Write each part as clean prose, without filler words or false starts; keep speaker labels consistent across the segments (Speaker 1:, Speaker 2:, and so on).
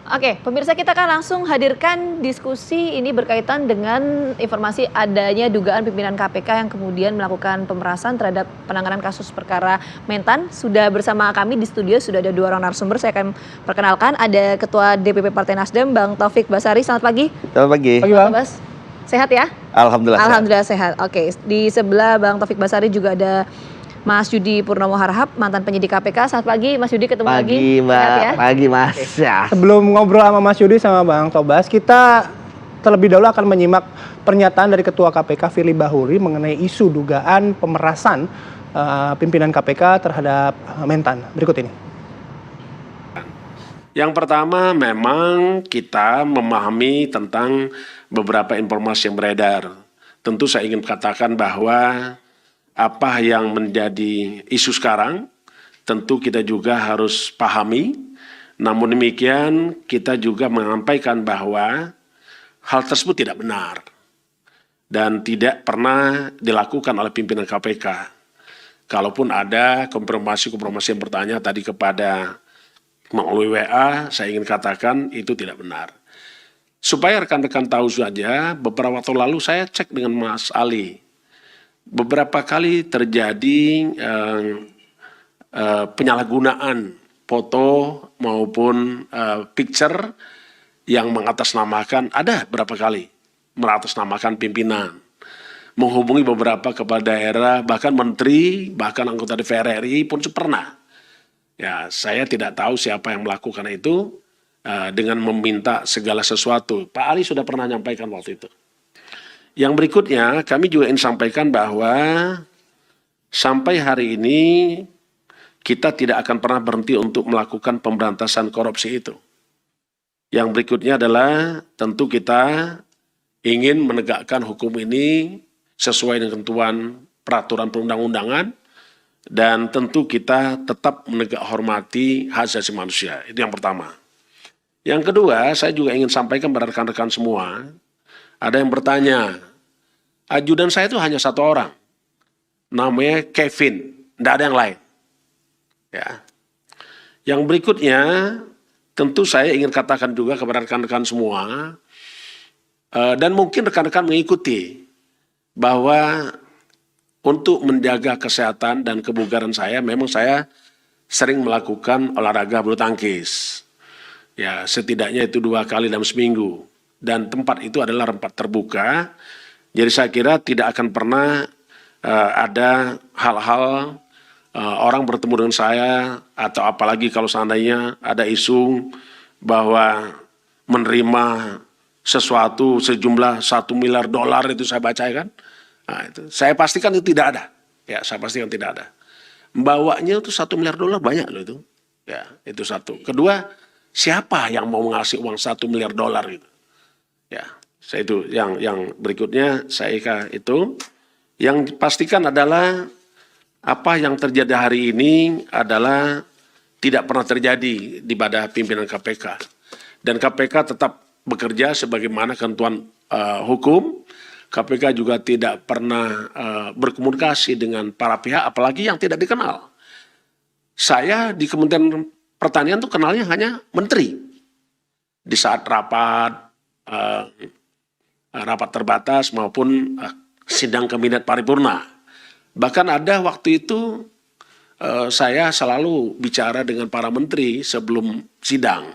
Speaker 1: Oke, pemirsa kita akan langsung hadirkan diskusi ini berkaitan dengan informasi adanya dugaan pimpinan KPK yang kemudian melakukan pemerasan terhadap penanganan kasus perkara Mentan. Sudah bersama kami di studio, sudah ada dua orang narasumber. Saya akan perkenalkan, ada Ketua DPP Partai Nasdem, Bang Taufik Basari. Selamat pagi.
Speaker 2: Selamat pagi.
Speaker 1: Pagi, Bang. Bas. Sehat ya?
Speaker 2: Alhamdulillah.
Speaker 1: Alhamdulillah sehat. Oke, di sebelah Bang Taufik Basari juga ada Mas Yudi Purnomo Harahap, mantan penyidik KPK. Selamat pagi, Mas Yudi, ketemu lagi.
Speaker 2: Pagi, Mbak.
Speaker 1: Sehat ya?
Speaker 2: Pagi, Mas. Ya.
Speaker 3: Sebelum ngobrol sama Mas Yudi sama Bang Tobas, kita terlebih dahulu akan menyimak pernyataan dari Ketua KPK Firly Bahuri mengenai isu dugaan pemerasan pimpinan KPK terhadap Mentan. Berikut ini.
Speaker 4: Yang pertama, memang kita memahami tentang beberapa informasi yang beredar. Tentu saya ingin katakan bahwa apa yang menjadi isu sekarang, tentu kita juga harus pahami. Namun demikian, kita juga menyampaikan bahwa hal tersebut tidak benar dan tidak pernah dilakukan oleh pimpinan KPK. Kalaupun ada konfirmasi yang bertanya tadi kepada melalui WA, saya ingin katakan itu tidak benar. Supaya rekan-rekan tahu saja, beberapa waktu lalu saya cek dengan Mas Ali. Beberapa kali terjadi penyalahgunaan foto maupun picture yang mengatasnamakan, ada berapa kali mengatasnamakan pimpinan, menghubungi beberapa kepala daerah, bahkan menteri, bahkan anggota DPR RI pun pernah. Ya, saya tidak tahu siapa yang melakukan itu dengan meminta segala sesuatu. Pak Ali sudah pernah menyampaikan waktu itu. Yang berikutnya, kami juga ingin sampaikan bahwa sampai hari ini kita tidak akan pernah berhenti untuk melakukan pemberantasan korupsi itu. Yang berikutnya adalah tentu kita ingin menegakkan hukum ini sesuai dengan ketentuan peraturan perundang-undangan dan tentu kita tetap menegak hormati hak asasi manusia. Itu yang pertama. Yang kedua, saya juga ingin sampaikan kepada rekan-rekan semua, ada yang bertanya, ajudan saya itu hanya satu orang, namanya Kevin, tidak ada yang lain. Ya. Yang berikutnya, tentu saya ingin katakan juga kepada rekan-rekan semua, dan mungkin rekan-rekan mengikuti, bahwa untuk menjaga kesehatan dan kebugaran saya, memang saya sering melakukan olahraga bulu tangkis. Ya, setidaknya itu 2 kali dalam seminggu. Dan tempat itu adalah tempat terbuka, jadi saya kira tidak akan pernah ada hal-hal orang bertemu dengan saya, atau apalagi kalau seandainya ada isu bahwa menerima sesuatu sejumlah $1 miliar itu saya baca kan, nah, itu saya pastikan itu tidak ada, ya saya pastikan tidak ada. Bawanya itu $1 miliar banyak loh itu, ya itu satu. Kedua, siapa yang mau ngasih uang $1 miliar gitu? Ya, saya itu yang berikutnya saya itu yang pastikan adalah apa yang terjadi hari ini adalah tidak pernah terjadi di pada pimpinan KPK, dan KPK tetap bekerja sebagaimana ketentuan hukum. KPK juga tidak pernah berkomunikasi dengan para pihak, apalagi yang tidak dikenal. Saya di Kementerian Pertanian tuh kenalnya hanya menteri di saat rapat terbatas maupun sidang kabinet paripurna. Bahkan ada waktu itu saya selalu bicara dengan para menteri sebelum sidang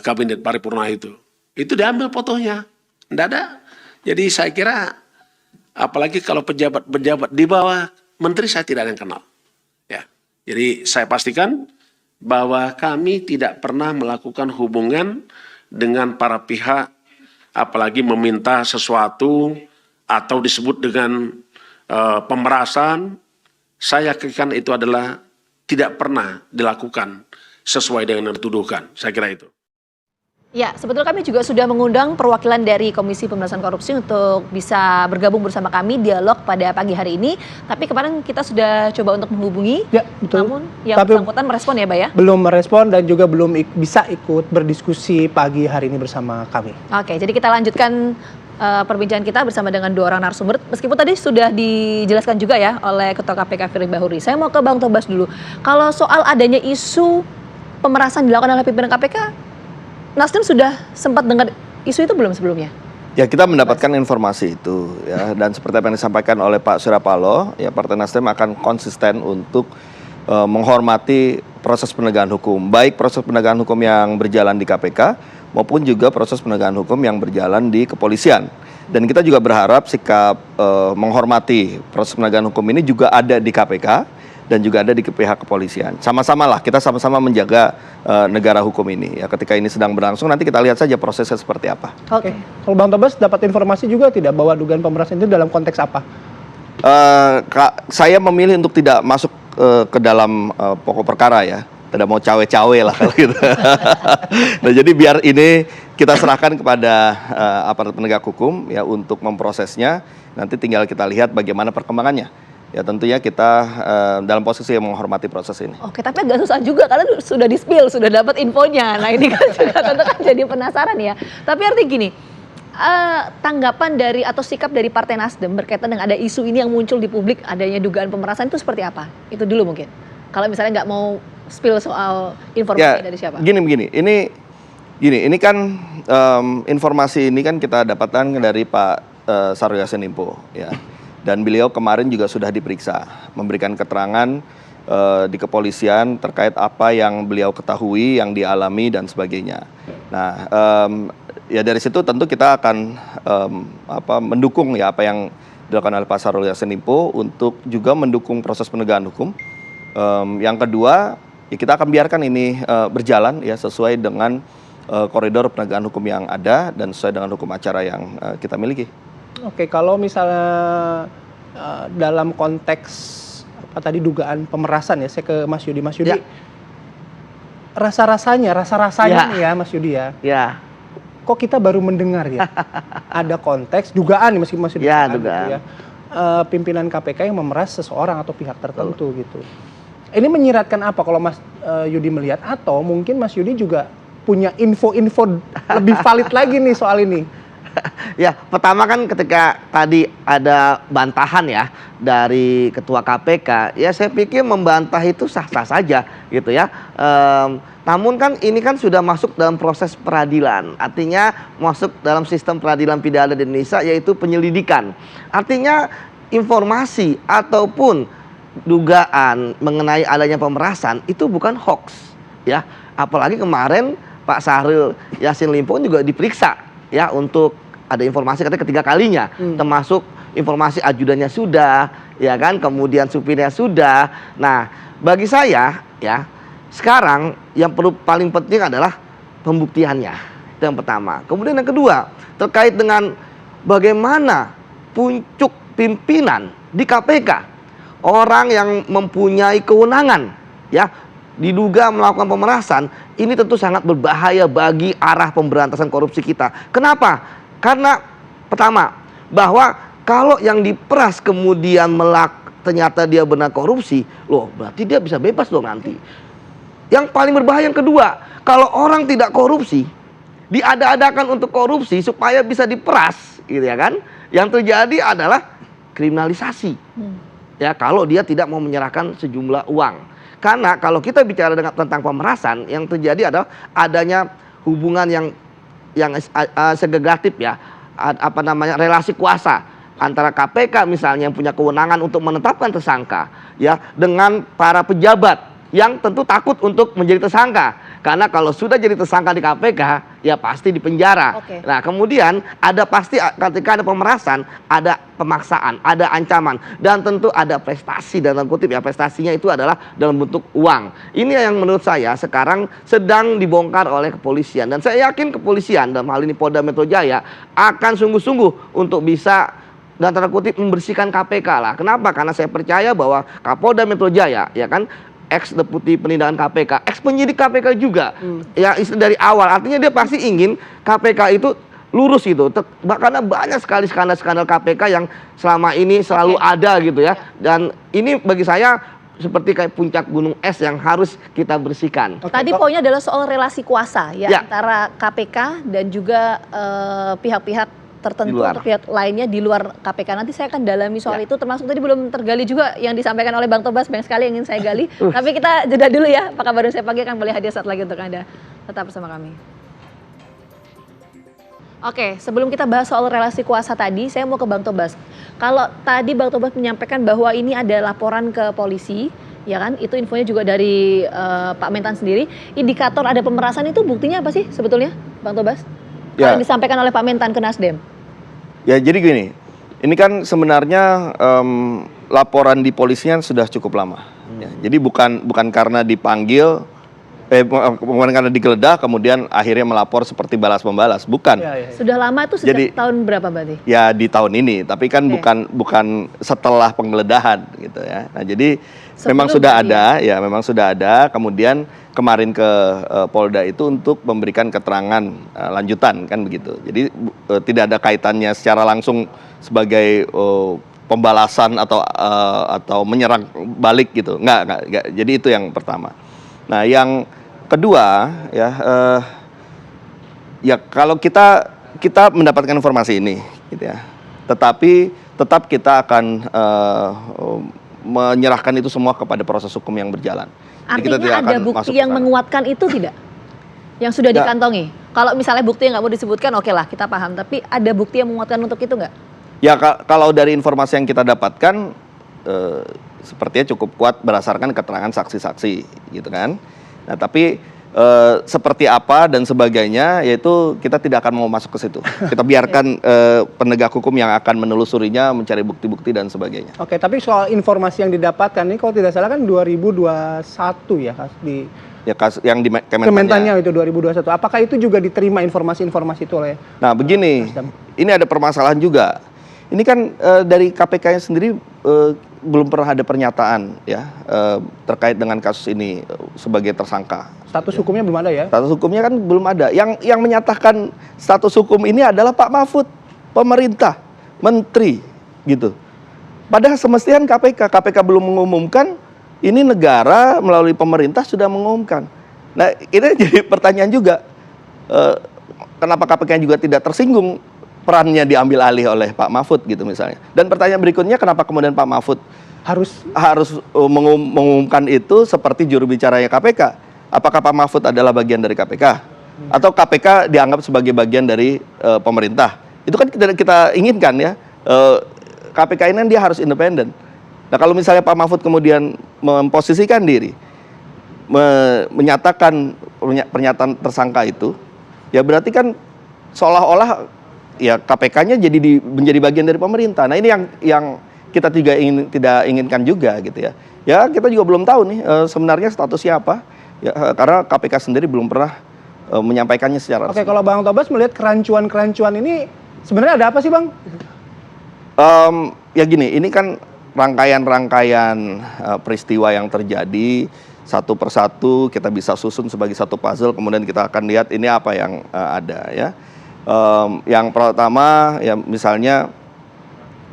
Speaker 4: kabinet paripurna itu. Itu diambil fotonya, tidak ada. Jadi saya kira apalagi kalau pejabat-pejabat di bawah menteri saya tidak ada yang kenal. Ya, jadi saya pastikan bahwa kami tidak pernah melakukan hubungan dengan para pihak, apalagi meminta sesuatu atau disebut dengan pemerasan. Saya yakin itu adalah tidak pernah dilakukan sesuai dengan yang dituduhkan. Saya kira itu.
Speaker 1: Ya, sebetulnya kami juga sudah mengundang perwakilan dari Komisi Pemberantasan Korupsi untuk bisa bergabung bersama kami dialog pada pagi hari ini. Tapi kemarin kita sudah coba untuk menghubungi,
Speaker 3: ya, betul.
Speaker 1: Namun yang bersangkutan merespon ya, Mbak ya?
Speaker 3: Belum merespon dan juga belum bisa ikut berdiskusi pagi hari ini bersama kami.
Speaker 1: Oke, jadi kita lanjutkan perbincangan kita bersama dengan dua orang narasumber. Meskipun tadi sudah dijelaskan juga ya oleh Ketua KPK Firly Bahuri. Saya mau ke Bang Tobas dulu. Kalau soal adanya isu pemerasan dilakukan oleh pimpinan KPK, Nasdem sudah sempat dengar isu itu belum sebelumnya?
Speaker 2: Ya, kita mendapatkan informasi itu ya, dan seperti apa yang disampaikan oleh Pak Surya Paloh, ya Partai Nasdem akan konsisten untuk menghormati proses penegakan hukum, baik proses penegakan hukum yang berjalan di KPK maupun juga proses penegakan hukum yang berjalan di kepolisian. Dan kita juga berharap sikap menghormati proses penegakan hukum ini juga ada di KPK dan juga ada di pihak kepolisian. Sama-sama lah, kita sama-sama menjaga negara hukum ini. Ya, ketika ini sedang berlangsung, nanti kita lihat saja prosesnya seperti apa.
Speaker 1: Oke.
Speaker 3: Kalau Bang Tobas dapat informasi juga tidak bahwa dugaan pemerasan itu dalam konteks apa?
Speaker 2: Saya memilih untuk tidak masuk ke dalam pokok perkara ya. Tidak mau cawe-cawe lah kalau gitu. Nah, jadi biar ini kita serahkan kepada aparat penegak hukum ya untuk memprosesnya. Nanti tinggal kita lihat bagaimana perkembangannya. Ya tentunya kita dalam posisi yang menghormati proses ini.
Speaker 1: Oke, tapi agak susah juga karena sudah di-spill, sudah dapat infonya. Nah ini kan juga tentu kan jadi penasaran ya. Tapi artinya gini, tanggapan dari atau sikap dari Partai Nasdem berkaitan dengan ada isu ini yang muncul di publik, adanya dugaan pemerasan itu seperti apa? Itu dulu mungkin. Kalau misalnya nggak mau spill soal informasi dari siapa?
Speaker 2: Begini, ini kan informasi ini kan kita dapatkan dari Pak Syahrul Yassin Limpo ya. Dan beliau kemarin juga sudah diperiksa, memberikan keterangan di kepolisian terkait apa yang beliau ketahui, yang dialami dan sebagainya. Nah, ya dari situ tentu kita akan mendukung ya apa yang dilakukan oleh Pak Syahrul Yassin Limpo untuk juga mendukung proses penegakan hukum. Yang kedua, ya kita akan biarkan ini berjalan ya sesuai dengan koridor penegakan hukum yang ada dan sesuai dengan hukum acara yang kita miliki.
Speaker 3: Oke, kalau misalnya dalam konteks apa tadi dugaan pemerasan ya, saya ke Mas Yudi. Mas Yudi,
Speaker 5: Ya.
Speaker 3: rasa-rasanya nih ya Mas Yudi ya.
Speaker 5: Ya,
Speaker 3: Kok kita baru mendengar ya ada konteks dugaan meskipun masih
Speaker 5: Ya,
Speaker 3: dugaan.
Speaker 5: dugaan.
Speaker 3: Gitu ya. Pimpinan KPK yang memeras seseorang atau pihak tertentu gitu. Ini menyiratkan apa kalau Mas Yudi melihat, atau mungkin Mas Yudi juga punya info-info lebih valid lagi nih soal ini?
Speaker 5: ya pertama kan ketika tadi ada bantahan ya dari Ketua KPK, ya saya pikir membantah itu sah-sah saja gitu ya. Namun kan ini kan sudah masuk dalam proses peradilan, artinya masuk dalam sistem peradilan pidana di Indonesia yaitu penyelidikan. Artinya informasi ataupun dugaan mengenai adanya pemerasan itu bukan hoax ya. Apalagi kemarin Pak Syahrul Yassin Limpo juga diperiksa ya untuk ada informasi katanya ketiga kalinya, termasuk informasi ajudannya sudah, ya kan, kemudian supirnya sudah. Nah, bagi saya ya, sekarang yang perlu paling penting adalah pembuktiannya. Itu yang pertama. Kemudian yang kedua, terkait dengan bagaimana puncuk pimpinan di KPK, orang yang mempunyai kewenangan ya diduga melakukan pemerasan, ini tentu sangat berbahaya bagi arah pemberantasan korupsi kita. Kenapa? Karena pertama, bahwa kalau yang diperas kemudian ternyata dia benar korupsi, loh berarti dia bisa bebas dong nanti. Yang paling berbahaya yang kedua, kalau orang tidak korupsi, diada-adakan untuk korupsi supaya bisa diperas, gitu ya kan? Yang terjadi adalah kriminalisasi. Ya, kalau dia tidak mau menyerahkan sejumlah uang. Karena kalau kita bicara tentang pemerasan, yang terjadi adalah adanya hubungan yang segregatif ya, relasi kuasa antara KPK misalnya yang punya kewenangan untuk menetapkan tersangka ya dengan para pejabat yang tentu takut untuk menjadi tersangka, karena kalau sudah jadi tersangka di KPK ya pasti dipenjara. Nah kemudian ada pasti ketika ada pemerasan ada pemaksaan, ada ancaman, dan tentu ada prestasi dalam kutip ya, prestasinya itu adalah dalam bentuk uang. Ini yang menurut saya sekarang sedang dibongkar oleh kepolisian, dan saya yakin kepolisian dalam hal ini Polda Metro Jaya akan sungguh-sungguh untuk bisa dan tanda kutip membersihkan KPK lah. Kenapa? Karena saya percaya bahwa Kapolda Metro Jaya ya kan, ex deputi penindakan KPK, ex penyidik KPK juga, ya dari awal. Artinya dia pasti ingin KPK itu lurus gitu, karena banyak sekali skandal-skandal KPK yang selama ini selalu ada gitu ya. Dan ini bagi saya seperti kayak puncak gunung es yang harus kita bersihkan.
Speaker 1: Tadi poinnya adalah soal relasi kuasa ya, antara KPK dan juga pihak-pihak tertentu atau pihak lainnya di luar KPK. Nanti saya akan dalami soal itu, termasuk tadi belum tergali juga yang disampaikan oleh Bang Tobas, banyak sekali yang ingin saya gali. Tapi kita jeda dulu ya, Pak Kabarun Saya Pagi akan boleh hadir saat lagi untuk Anda. Tetap bersama kami. Oke, sebelum kita bahas soal relasi kuasa tadi, saya mau ke Bang Tobas. Kalau tadi Bang Tobas menyampaikan bahwa ini ada laporan ke polisi, ya kan? Itu infonya juga dari Pak Mentan sendiri. Indikator ada pemerasan itu buktinya apa sih sebetulnya, Bang Tobas?
Speaker 2: Ya.
Speaker 1: Yang disampaikan oleh Pak Mentan ke Nasdem.
Speaker 2: Ya jadi gini, ini kan sebenarnya laporan di polisian sudah cukup lama. Ya, jadi bukan karena dipanggil, bukan karena digeledah kemudian akhirnya melapor seperti balas membalas, bukan.
Speaker 1: Sudah lama itu sejak
Speaker 2: Jadi,
Speaker 1: tahun berapa berarti?
Speaker 2: Ya di tahun ini, tapi kan
Speaker 1: Oke.
Speaker 2: bukan setelah penggeledahan gitu ya. Nah jadi memang
Speaker 1: Sebelum
Speaker 2: sudah
Speaker 1: berarti
Speaker 2: ada, ya memang sudah ada. Kemudian kemarin ke Polda itu untuk memberikan keterangan lanjutan kan begitu. Jadi tidak ada kaitannya secara langsung sebagai pembalasan atau menyerang balik gitu. Enggak. Jadi itu yang pertama. Nah yang kedua ya ya kalau kita mendapatkan informasi ini gitu ya, tetapi tetap kita akan menyerahkan itu semua kepada proses hukum yang berjalan. Jadi kita tidak
Speaker 1: Artinya ada
Speaker 2: akan masuk
Speaker 1: bukti
Speaker 2: ke
Speaker 1: yang
Speaker 2: sana.
Speaker 1: menguatkan itu tidak? Yang sudah
Speaker 2: Ya.
Speaker 1: dikantongi? Kalau misalnya bukti yang nggak mau disebutkan, oke lah kita paham. Tapi ada bukti yang menguatkan untuk itu nggak?
Speaker 2: Ya kalau dari informasi yang kita dapatkan sepertinya cukup kuat berdasarkan keterangan saksi-saksi gitu kan. Nah tapi seperti apa dan sebagainya yaitu kita tidak akan mau masuk ke situ. Kita biarkan penegak hukum yang akan menelusurinya, mencari bukti-bukti dan sebagainya.
Speaker 3: Oke, tapi soal informasi yang didapatkan ini kalau tidak salah kan 2021 ya di
Speaker 2: Ya kasus yang di
Speaker 3: Kementannya itu 2021. Apakah itu juga diterima informasi-informasi itu oleh
Speaker 2: Nah begini,
Speaker 3: Nasdem?
Speaker 2: ini ada permasalahan juga. Ini kan dari KPK-nya sendiri belum pernah ada pernyataan ya terkait dengan kasus ini sebagai tersangka.
Speaker 3: Status hukumnya belum ada ya?
Speaker 2: Status hukumnya kan belum ada. Yang menyatakan status hukum ini adalah Pak Mahfud, pemerintah, menteri, gitu. Padahal semestinya KPK belum mengumumkan, ini negara melalui pemerintah sudah mengumumkan. Nah ini jadi pertanyaan juga, kenapa KPK juga tidak tersinggung perannya diambil alih oleh Pak Mahfud gitu misalnya. Dan pertanyaan berikutnya, kenapa kemudian Pak Mahfud harus mengumumkan itu seperti juru bicaranya KPK? Apakah Pak Mahfud adalah bagian dari KPK? Atau KPK dianggap sebagai bagian dari pemerintah? Itu kan kita inginkan ya. KPK ini dia harus independen. Nah kalau misalnya Pak Mahfud kemudian memposisikan diri, menyatakan pernyataan tersangka itu, ya berarti kan seolah-olah ya KPK-nya menjadi bagian dari pemerintah. Nah ini yang kita tidak inginkan juga gitu ya. Ya kita juga belum tahu nih sebenarnya statusnya apa. Ya, karena KPK sendiri belum pernah menyampaikannya secara
Speaker 3: Oke,
Speaker 2: resmi.
Speaker 3: kalau Bang Tobas melihat kerancuan-kerancuan ini sebenarnya ada apa sih, Bang?
Speaker 2: Ya gini, ini kan rangkaian-rangkaian peristiwa yang terjadi satu persatu kita bisa susun sebagai satu puzzle, kemudian kita akan lihat ini apa yang ada ya. Yang pertama ya misalnya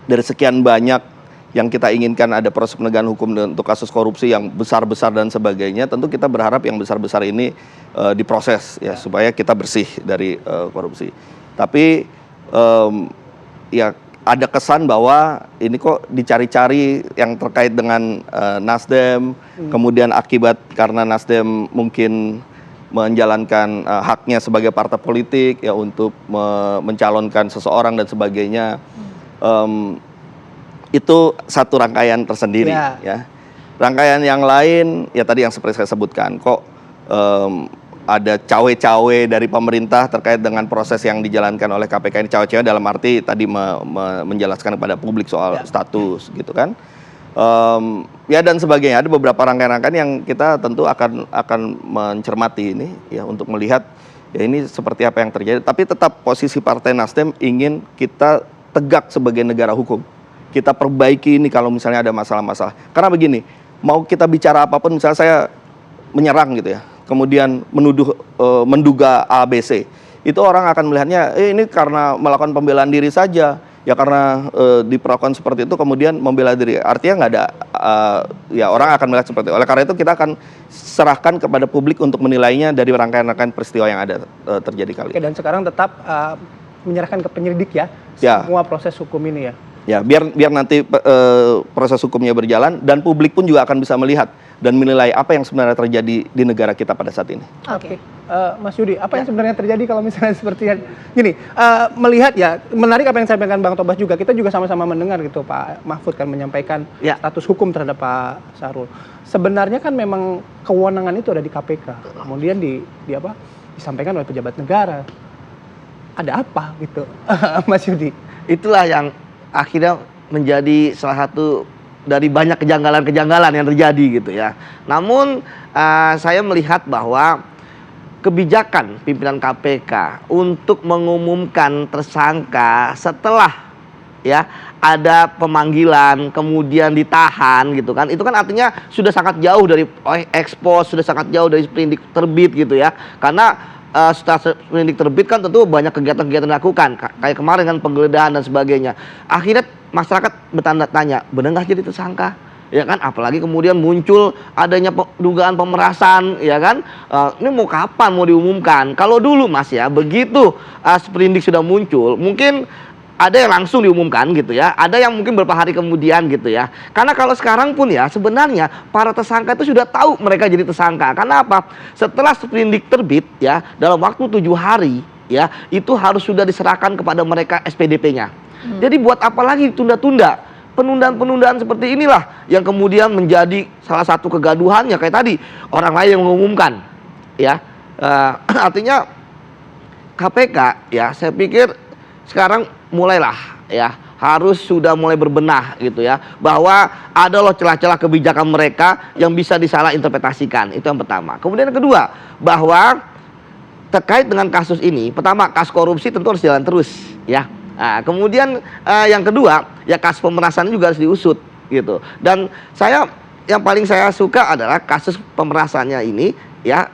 Speaker 2: dari sekian banyak yang kita inginkan ada proses penegakan hukum untuk kasus korupsi yang besar-besar dan sebagainya, tentu kita berharap yang besar-besar ini diproses ya supaya kita bersih dari korupsi. Tapi ya ada kesan bahwa ini kok dicari-cari yang terkait dengan Nasdem, kemudian akibat karena Nasdem mungkin menjalankan haknya sebagai partai politik ya untuk mencalonkan seseorang dan sebagainya. Itu satu rangkaian tersendiri ya. Rangkaian yang lain ya tadi yang seperti saya sebutkan, kok ada cawe-cawe dari pemerintah terkait dengan proses yang dijalankan oleh KPK ini. Cawe-cawe dalam arti tadi menjelaskan kepada publik soal status gitu kan. Ya dan sebagainya. Ada beberapa rangkaian-rangkaian yang kita tentu akan mencermati ini ya untuk melihat ya ini seperti apa yang terjadi. Tapi tetap posisi Partai Nasdem ingin kita tegak sebagai negara hukum. Kita perbaiki ini kalau misalnya ada masalah-masalah. Karena begini, mau kita bicara apapun, misalnya saya menyerang gitu ya, kemudian menduga ABC, itu orang akan melihatnya, ini karena melakukan pembelaan diri saja, ya karena diperlakukan seperti itu kemudian membela diri. Artinya nggak ada, ya orang akan melihat seperti itu. Oleh karena itu kita akan serahkan kepada publik untuk menilainya dari rangkaian-rangkaian peristiwa yang ada terjadi kali
Speaker 3: Oke,
Speaker 2: ini.
Speaker 3: dan sekarang tetap menyerahkan ke penyelidik ya,
Speaker 2: Ya.
Speaker 3: semua proses hukum ini ya.
Speaker 2: Ya, biar nanti proses hukumnya berjalan dan publik pun juga akan bisa melihat dan menilai apa yang sebenarnya terjadi di negara kita pada saat ini.
Speaker 1: Oke.
Speaker 3: Mas Yudi, apa yang sebenarnya terjadi kalau misalnya seperti gini, melihat ya, menarik apa yang disampaikan Bang Tobas juga, kita juga sama-sama mendengar gitu Pak Mahfud kan menyampaikan status hukum terhadap Pak Sahrul. Sebenarnya kan memang kewenangan itu ada di KPK, kemudian disampaikan oleh pejabat negara. Ada apa gitu, Mas Yudi?
Speaker 5: Itulah yang akhirnya menjadi salah satu dari banyak kejanggalan-kejanggalan yang terjadi gitu ya. Namun saya melihat bahwa kebijakan pimpinan KPK untuk mengumumkan tersangka setelah ya ada pemanggilan kemudian ditahan gitu kan, itu kan artinya sudah sangat jauh dari ekspos, sudah sangat jauh dari sprindik terbit gitu ya. Karena setelah sprindik terbit kan tentu banyak kegiatan-kegiatan dilakukan kayak kemarin kan penggeledahan dan sebagainya. Akhirnya masyarakat bertanda tanya, benar nggak jadi tersangka? Ya kan, apalagi kemudian muncul adanya dugaan pemerasan, ya kan? Ini mau kapan mau diumumkan? Kalau dulu Mas ya, begitu sprindik sudah muncul, mungkin ada yang langsung diumumkan gitu ya, ada yang mungkin beberapa hari kemudian gitu ya. Karena kalau sekarang pun ya sebenarnya para tersangka itu sudah tahu mereka jadi tersangka. Karena apa? Setelah sprindik terbit ya, dalam waktu 7 hari ya, itu harus sudah diserahkan kepada mereka SPDP-nya. Jadi buat apa lagi ditunda-tunda? Penundaan-penundaan seperti inilah yang kemudian menjadi salah satu kegaduhannya kayak tadi orang lain yang mengumumkan ya. Artinya KPK ya, saya pikir sekarang mulailah ya harus sudah mulai berbenah gitu ya, bahwa ada loh celah-celah kebijakan mereka yang bisa disalah interpretasikan. Itu yang pertama. Kemudian yang kedua, bahwa terkait dengan kasus ini, pertama kasus korupsi tentu harus jalan terus ya. Nah, kemudian yang kedua ya kasus pemerasan juga harus diusut gitu. Dan yang paling saya suka adalah kasus pemerasannya ini ya.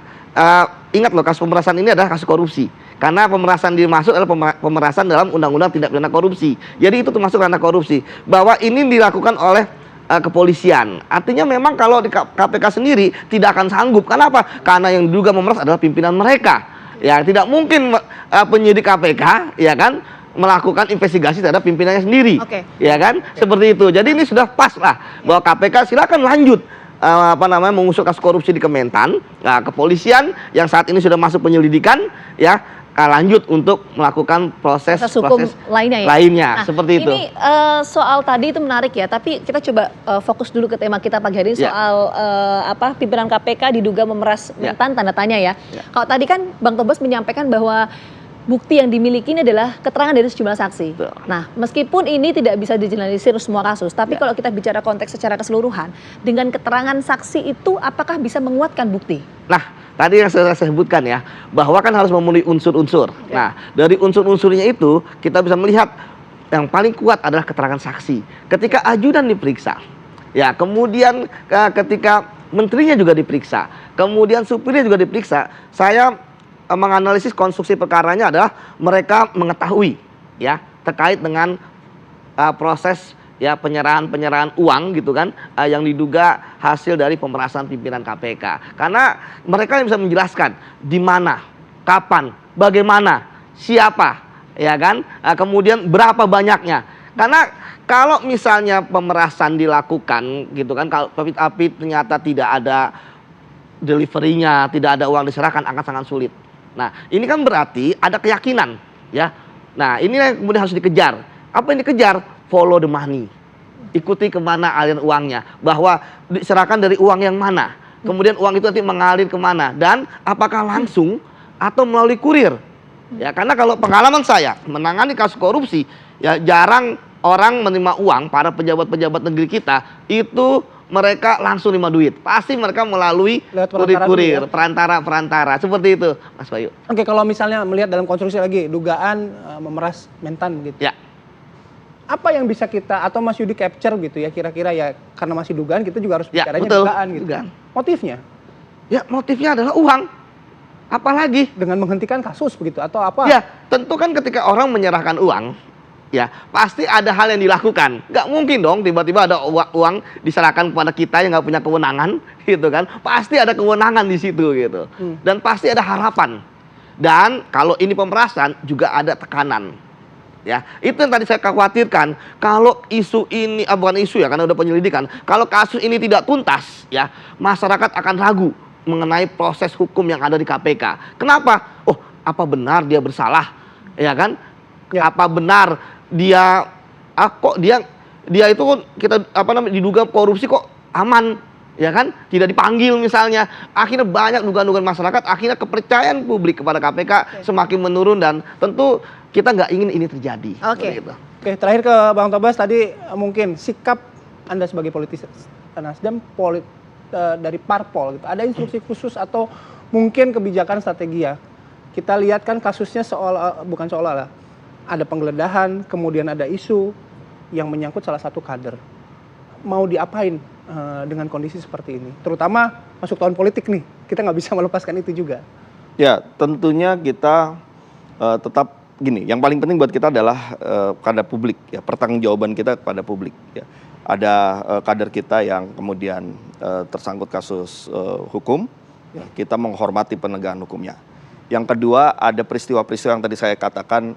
Speaker 5: Ingat loh, kasus pemerasan ini adalah kasus korupsi. Karena pemerasan dimaksud adalah pemerasan dalam undang-undang tindak pidana korupsi. Jadi itu termasuk ranah korupsi. Bahwa ini dilakukan oleh kepolisian. Artinya memang kalau di KPK sendiri tidak akan sanggup. Kenapa? Karena yang diduga memeras adalah pimpinan mereka. Ya, tidak mungkin penyidik KPK ya kan melakukan investigasi terhadap pimpinannya sendiri. Ya kan? Seperti itu. Jadi ini sudah pas lah bahwa KPK silakan lanjut mengusut kasus korupsi di Kementan. Nah, kepolisian yang saat ini sudah masuk penyelidikan ya lanjut untuk melakukan proses
Speaker 1: hukum lainnya ya.
Speaker 5: Nah, seperti itu.
Speaker 1: Ini soal tadi itu menarik ya, tapi kita coba fokus dulu ke tema kita pagi hari ini soal pimpinan KPK diduga memeras Mentan tanda tanya ya. Kalau tadi kan Bang Tobas menyampaikan bahwa bukti yang dimiliki ini adalah keterangan dari sejumlah saksi. Nah, meskipun ini tidak bisa dijelaskan semua kasus, tapi kalau kita bicara konteks secara keseluruhan, dengan keterangan saksi itu apakah bisa menguatkan bukti?
Speaker 5: Nah, tadi yang saya sebutkan ya, bahwa kan harus memenuhi unsur-unsur. Nah, dari unsur-unsurnya itu kita bisa melihat yang paling kuat adalah keterangan saksi. Ketika ajudan diperiksa, ya kemudian ketika menterinya juga diperiksa, kemudian supirnya juga diperiksa, saya menganalisis konstruksi perkaranya adalah mereka mengetahui ya terkait dengan proses ya penyerahan uang gitu kan yang diduga hasil dari pemerasan pimpinan KPK. Karena mereka yang bisa menjelaskan di mana, kapan, bagaimana, siapa ya kan, kemudian berapa banyaknya. Karena kalau misalnya pemerasan dilakukan gitu kan, kalau tapi ternyata tidak ada deliverynya, tidak ada uang diserahkan, akan sangat sulit. Nah, ini kan berarti ada keyakinan, ya. Nah, ini yang kemudian harus dikejar. Apa yang dikejar? Follow the money. Ikuti kemana aliran uangnya. Bahwa diserahkan dari uang yang mana. Kemudian uang itu nanti mengalir kemana. Dan apakah langsung atau melalui kurir. Ya, karena kalau pengalaman saya menangani kasus korupsi, ya jarang orang menerima uang, para pejabat-pejabat negeri kita, itu mereka langsung terima duit. Pasti mereka melalui kurir-kurir, perantara-perantara. Seperti itu, Mas Bayu.
Speaker 3: Oke, kalau misalnya melihat dalam konstruksi lagi, dugaan memeras Mentan gitu.
Speaker 5: Ya.
Speaker 3: Apa yang bisa kita, atau Mas Yudi capture gitu ya, kira-kira ya, karena masih dugaan, kita juga harus bicaranya dugaan gitu.
Speaker 5: Dugaan.
Speaker 3: Motifnya?
Speaker 5: Ya, motifnya adalah uang. Apalagi?
Speaker 3: Dengan menghentikan kasus begitu, atau apa?
Speaker 5: Ya, tentu kan ketika orang menyerahkan uang, ya pasti ada hal yang dilakukan. Nggak mungkin dong tiba-tiba ada uang diserahkan kepada kita yang nggak punya kewenangan, gitu kan? Pasti ada kewenangan di situ gitu. Dan pasti ada harapan. Dan kalau ini pemerasan juga ada tekanan. Ya, itu yang tadi saya khawatirkan. Kalau isu ini, bukan isu ya, karena udah penyelidikan. Kalau kasus ini tidak tuntas, ya, masyarakat akan ragu mengenai proses hukum yang ada di KPK. Kenapa? Oh, apa benar dia bersalah, ya kan?
Speaker 3: Ya.
Speaker 5: Apa benar dia, kok dia itu kita diduga korupsi kok aman, ya kan? Tidak dipanggil misalnya. Akhirnya banyak dugaan-dugaan masyarakat. Akhirnya kepercayaan publik kepada KPK semakin menurun dan tentu kita nggak ingin ini terjadi.
Speaker 1: Oke.
Speaker 5: Seperti itu.
Speaker 3: Oke, terakhir ke Bang Tobas tadi, mungkin sikap Anda sebagai politisi Nasdem dari parpol gitu. Ada instruksi khusus atau mungkin kebijakan strategi ya? Kita lihat kan kasusnya bukan seolah-olah ada penggeledahan, kemudian ada isu yang menyangkut salah satu kader. Mau diapain dengan kondisi seperti ini? Terutama masuk tahun politik nih, kita nggak bisa melepaskan itu juga.
Speaker 2: Ya, tentunya kita tetap gini, yang paling penting buat kita adalah kepada publik, ya, pertanggungjawaban kita kepada publik. Ya. Ada kader kita yang kemudian tersangkut kasus hukum, ya, kita menghormati penegakan hukumnya. Yang kedua, ada peristiwa-peristiwa yang tadi saya katakan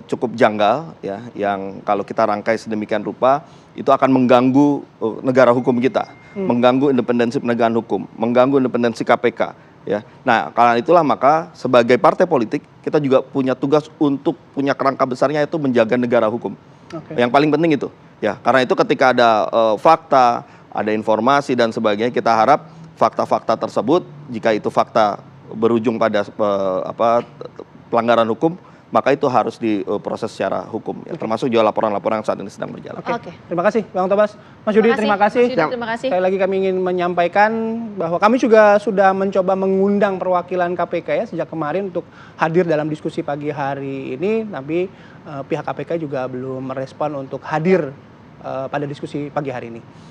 Speaker 2: cukup janggal, ya, yang kalau kita rangkai sedemikian rupa itu akan mengganggu negara hukum kita, mengganggu independensi penegakan hukum, mengganggu independensi KPK. Ya, nah karena itulah maka sebagai partai politik kita juga punya tugas untuk punya kerangka besarnya itu menjaga negara hukum.
Speaker 3: Oke.
Speaker 2: Yang paling penting itu, ya, karena itu ketika ada fakta, ada informasi dan sebagainya, kita harap fakta-fakta tersebut jika itu fakta berujung pada pelanggaran hukum, maka itu harus diproses secara hukum, ya, termasuk juga laporan-laporan yang saat ini sedang berjalan.
Speaker 1: Oke.
Speaker 3: Terima kasih Bang Tobas. Mas Yudi, terima kasih.
Speaker 1: Mas Yudi, terima kasih.
Speaker 3: Sekali lagi kami ingin menyampaikan bahwa kami juga sudah mencoba mengundang perwakilan KPK ya sejak kemarin untuk hadir dalam diskusi pagi hari ini, tapi pihak KPK juga belum merespon untuk hadir pada diskusi pagi hari ini.